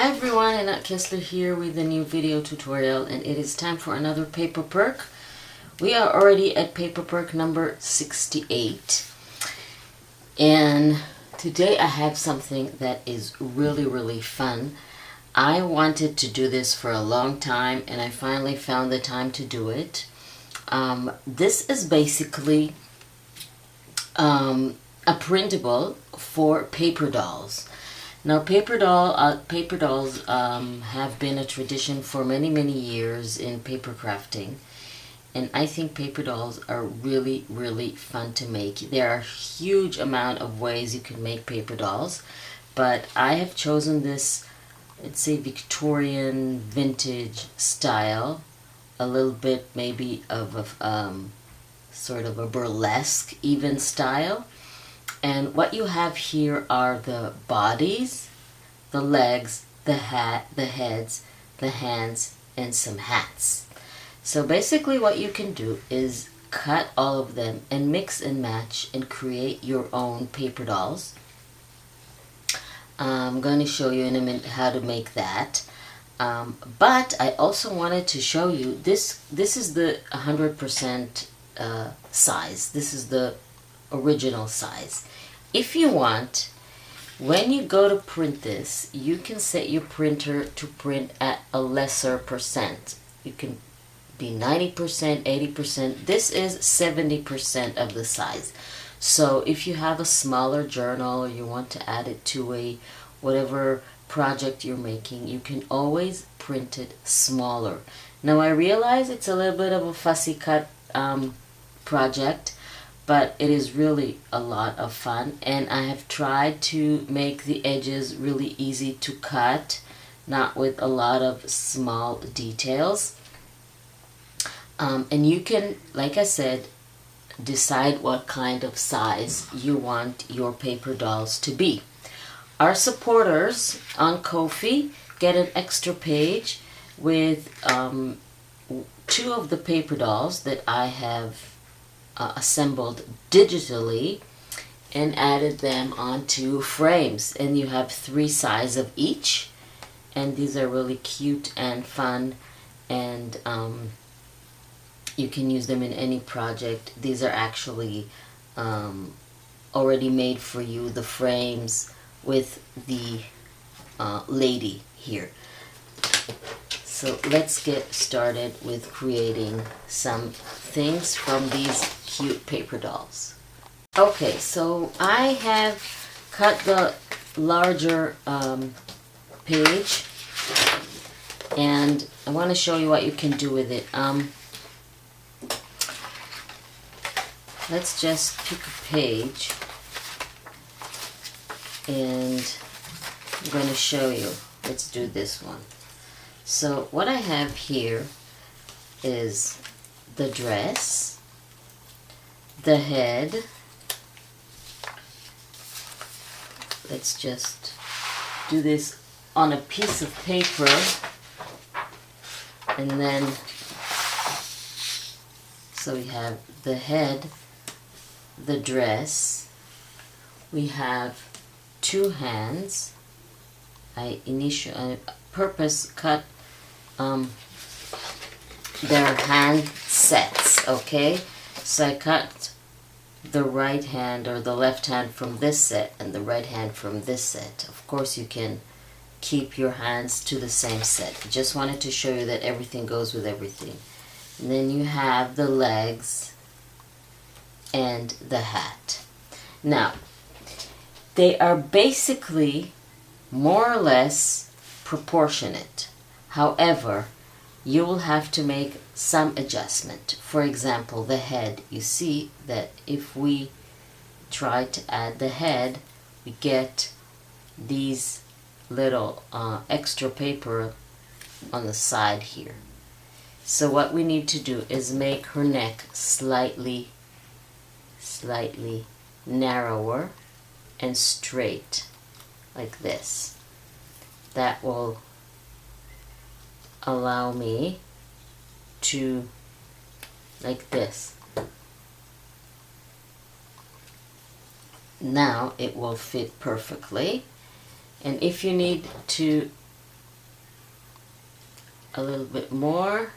Hi everyone, Annette Kessler here with a new video tutorial, and it is time for another paper perk. We are already at paper perk number 68, and today I have something that is really fun. I wanted to do this for a long time and I finally found the time to do it. This is basically a printable for paper dolls. Now, paper dolls have been a tradition for many years in paper crafting, and I think paper dolls are really fun to make. There are a huge amount of ways you can make paper dolls, but I have chosen this, let's say, Victorian vintage style, a little bit maybe of a sort of a burlesque even style. And what you have here are the bodies, the legs, the hat, the heads, the hands, and some hats. So basically what you can do is cut all of them and mix and match and create your own paper dolls. I'm going to show you in a minute how to make that. But I also wanted to show you this is the 100% size. This is the original size. If you want, when you go to print this, you can set your printer to print at a lesser percent. You can be 90%, 80%. This is 70% of the size. So if you have a smaller journal or you want to add it to a whatever project you're making, you can always print it smaller. Now I realize it's a little bit of a fussy cut project, but it is really a lot of fun, and I have tried to make the edges really easy to cut, not with a lot of small details. And you can, like I said, decide what kind of size you want your paper dolls to be. Our supporters on Ko-fi get an extra page with 2 of the paper dolls that I have assembled digitally and added them onto frames, and you have 3 sizes of each, and these are really cute and fun, and you can use them in any project. These are actually already made for you, the frames with the lady here. So let's get started with creating some things from these cute paper dolls. Okay, so I have cut the larger page, and I want to show you what you can do with it. Let's just pick a page, and I'm going to show you. Let's do this one. So what I have here is the dress, the head. Let's just do this on a piece of paper, and then so we have the head, the dress, we have 2 hands. I purpose cut their hand sets, okay? So I cut the right hand or the left hand from this set and the right hand from this set. Of course you can keep your hands to the same set. I just wanted to show you that everything goes with everything. And then you have the legs and the hat. Now, they are basically more or less proportionate. However, you will have to make some adjustment. For example, the head. You see that if we try to add the head, we get these little extra paper on the side here. So what we need to do is make her neck slightly narrower and straight, like this. That will allow me to, like this. Now it will fit perfectly. And if you need to a little bit more,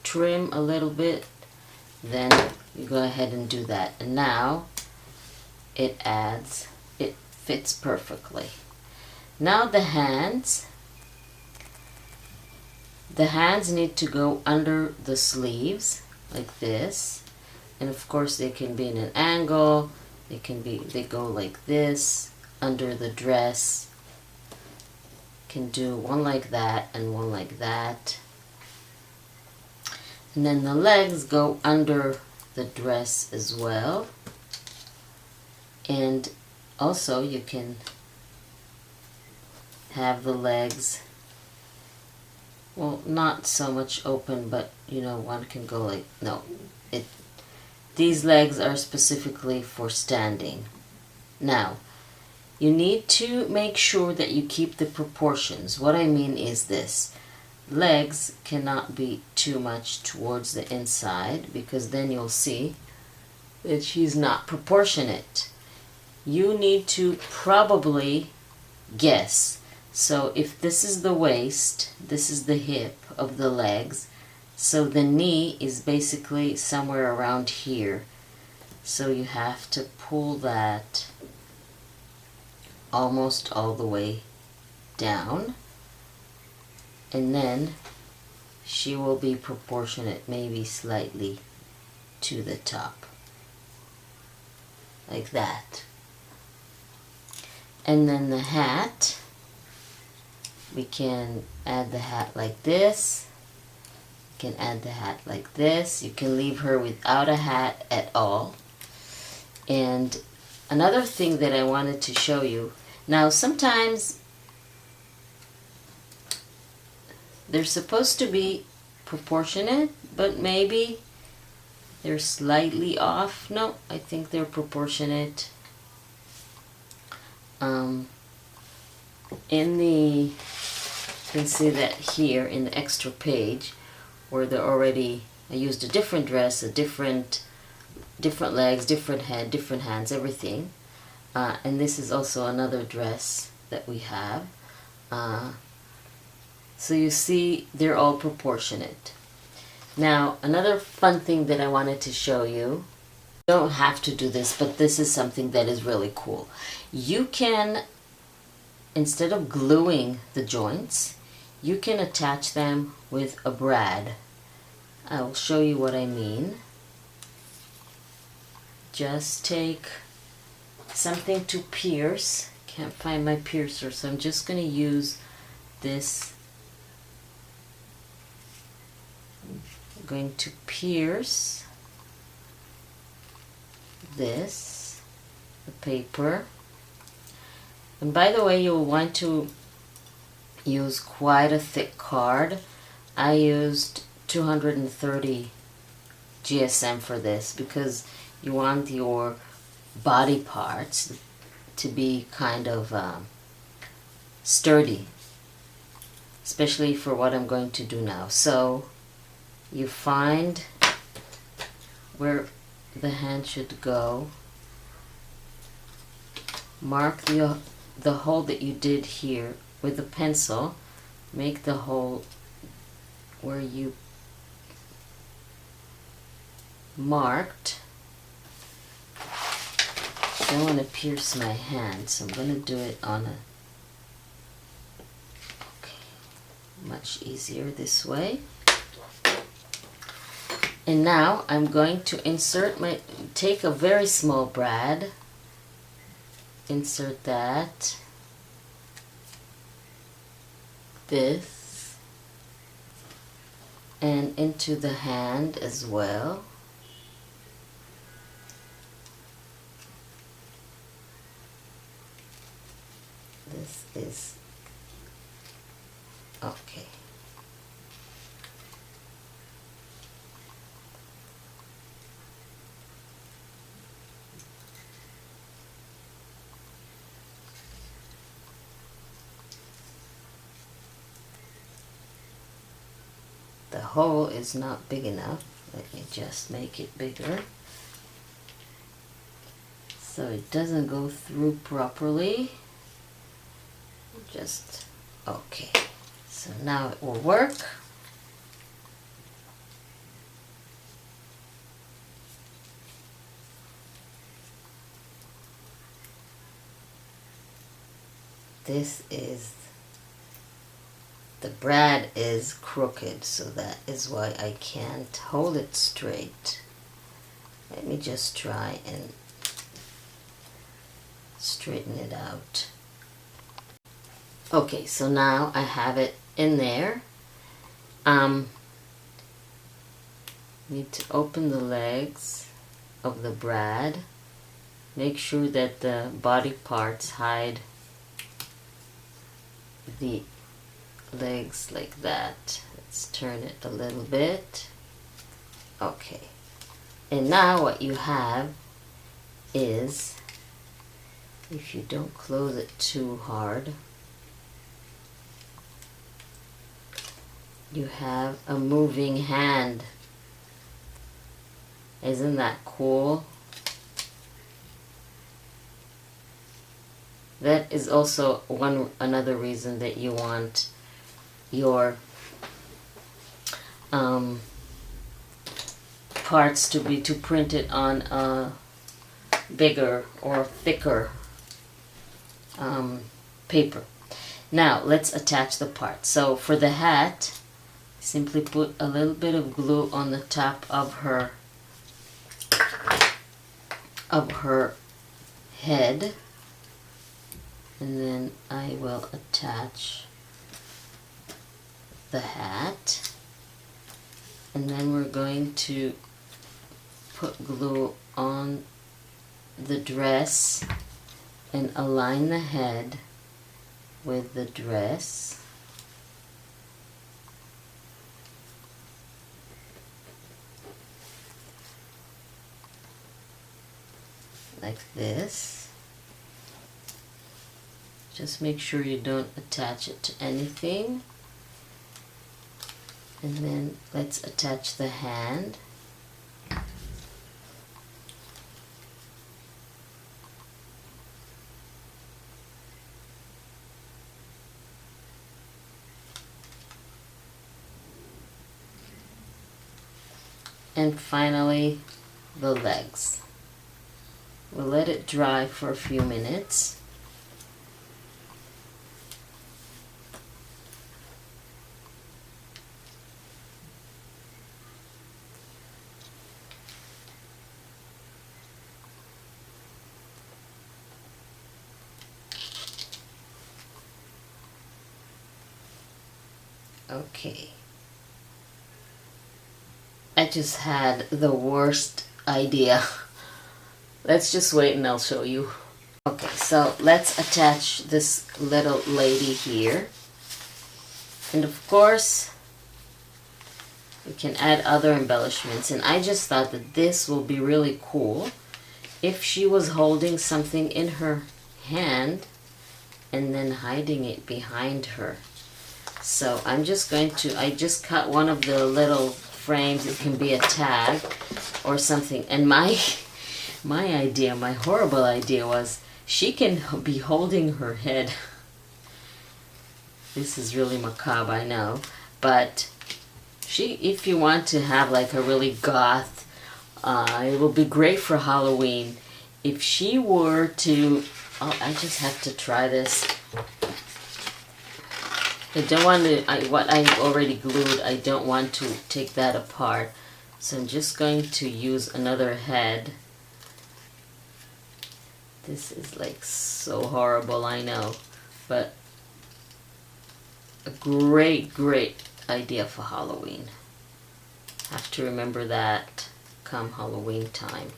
trim a little bit, then you go ahead and do that. And now it fits perfectly. Now the hands need to go under the sleeves like this. And of course they can be in an angle, they go like this under the dress. Can do one like that and one like that. And then the legs go under the dress as well. And also you can have the legs, well, not so much open, but you know, one can go like, no, these legs are specifically for standing. Now, you need to make sure that you keep the proportions. What I mean is this: legs cannot be too much towards the inside, because then you'll see that she's not proportionate. You need to probably guess. So if this is the waist, this is the hip of the legs, so the knee is basically somewhere around here. So you have to pull that almost all the way down, and then she will be proportionate, maybe slightly to the top, like that. And then the hat, we can add the hat like this, you can add the hat like this, you can leave her without a hat at all. And another thing that I wanted to show you, now sometimes they're supposed to be proportionate, but maybe they're slightly off. No, I think they're proportionate. You can see that here in the extra page, where they're already, I used a different dress, different legs, different head, different hands, everything. And this is also another dress that we have. So you see, they're all proportionate. Now, another fun thing that I wanted to show you, you don't have to do this, but this is something that is really cool. You can, instead of gluing the joints, you can attach them with a brad. I will show you what I mean. Just take something to pierce. Can't find my piercer, so I'm just going to use this. I'm going to pierce this, the paper. And by the way, you'll want to use quite a thick card. I used 230 GSM for this, because you want your body parts to be kind of sturdy, especially for what I'm going to do now. So you find where the hand should go, mark the hole that you did here with a pencil, make the hole where you marked. I don't want to pierce my hand, so I'm going to do it on a, much easier this way. And now I'm going to take a very small brad, insert that, this, and into the hand as well. This is okay. The hole is not big enough. Let me just make it bigger so it doesn't go through properly. Just okay. So now it will work. this is, the brad is crooked, so that is why I can't hold it straight. Let me just try and straighten it out. Okay, so now I have it in there. Need to open the legs of the brad. Make sure that the body parts hide the legs like that. Let's turn it a little bit. Okay. And now what you have is, if you don't close it too hard, you have a moving hand. Isn't that cool? That is also another reason that you want your parts to print it on a bigger or thicker paper. Now let's attach the parts. So for the hat, simply put a little bit of glue on the top of her head, and then I will attach the hat, and then we're going to put glue on the dress and align the head with the dress. Like this. Just make sure you don't attach it to anything. And then let's attach the hand. And finally, the legs. We'll let it dry for a few minutes. Okay. I just had the worst idea. Let's just wait and I'll show you. Okay, so let's attach this little lady here. And of course, we can add other embellishments. And I just thought that this will be really cool if she was holding something in her hand and then hiding it behind her. So I'm just going to, I just cut one of the little frames. It can be a tag or something. And my idea, my horrible idea was she can be holding her head. This is really macabre, I know. But if you want to have like a really goth, it will be great for Halloween. If she were to, oh, I just have to try this. I don't want to, what I already glued, I don't want to take that apart. So I'm just going to use another head. This is like so horrible, I know. But a great, great idea for Halloween. Have to remember that come Halloween time.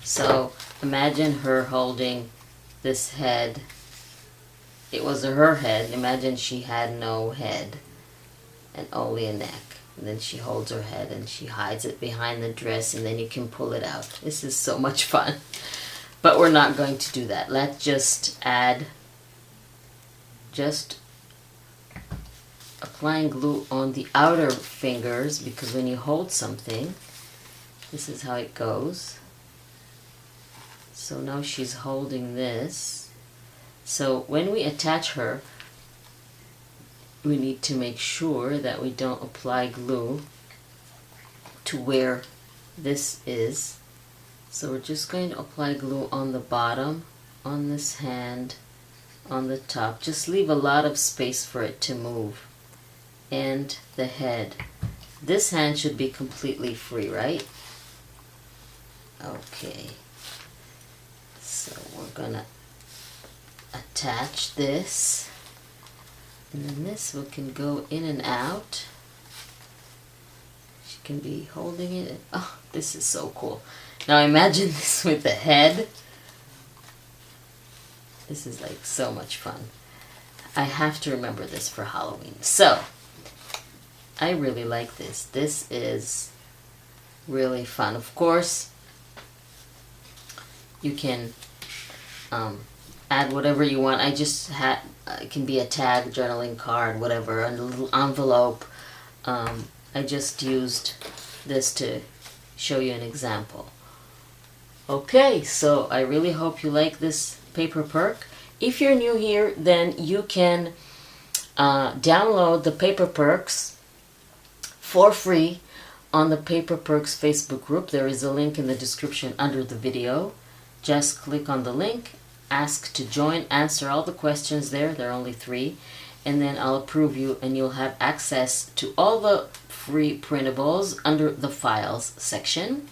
So imagine her holding this head. It was her head. Imagine she had no head and only a neck. And then she holds her head and she hides it behind the dress, and then you can pull it out. This is so much fun. But we're not going to do that. Let's just add, just applying glue on the outer fingers, because when you hold something, this is how it goes. So now she's holding this. So when we attach her, we need to make sure that we don't apply glue to where this is. So we're just going to apply glue on the bottom, on this hand, on the top. Just leave a lot of space for it to move. And the head. This hand should be completely free, right? Okay. So we're gonna attach this. And then this one can go in and out. She can be holding it. Oh, this is so cool. Now imagine this with the head. This is like so much fun. I have to remember this for Halloween. So, I really like this. This is really fun. Of course, you can add whatever you want. I just had, it can be a tag, journaling card, whatever, and a little envelope. I just used this to show you an example. Okay, so I really hope you like this paper perk. If you're new here, then you can download the paper perks for free on the Paper Perks Facebook group. There is a link in the description under the video. Just click on the link, ask to join, answer all the questions there. There are only 3. And then I'll approve you and you'll have access to all the free printables under the files section.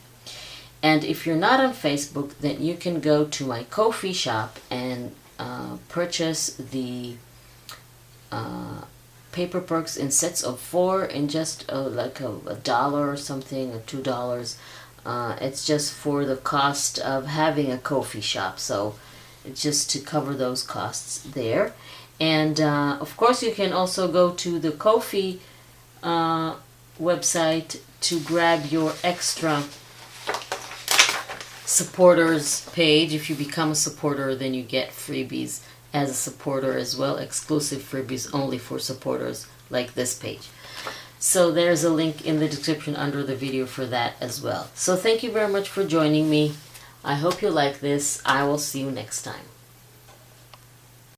And if you're not on Facebook, then you can go to my Ko-fi shop and purchase the paper perks in sets of 4 in just like a dollar or something, or $2. It's just for the cost of having a Ko-fi shop, so it's just to cover those costs there. And of course you can also go to the Ko-fi website to grab your extra supporters page. If you become a supporter, then you get freebies as a supporter as well, exclusive freebies only for supporters, like this page. So there's a link in the description under the video for that as well. So thank you very much for joining me. I hope you like this. I will see you next time.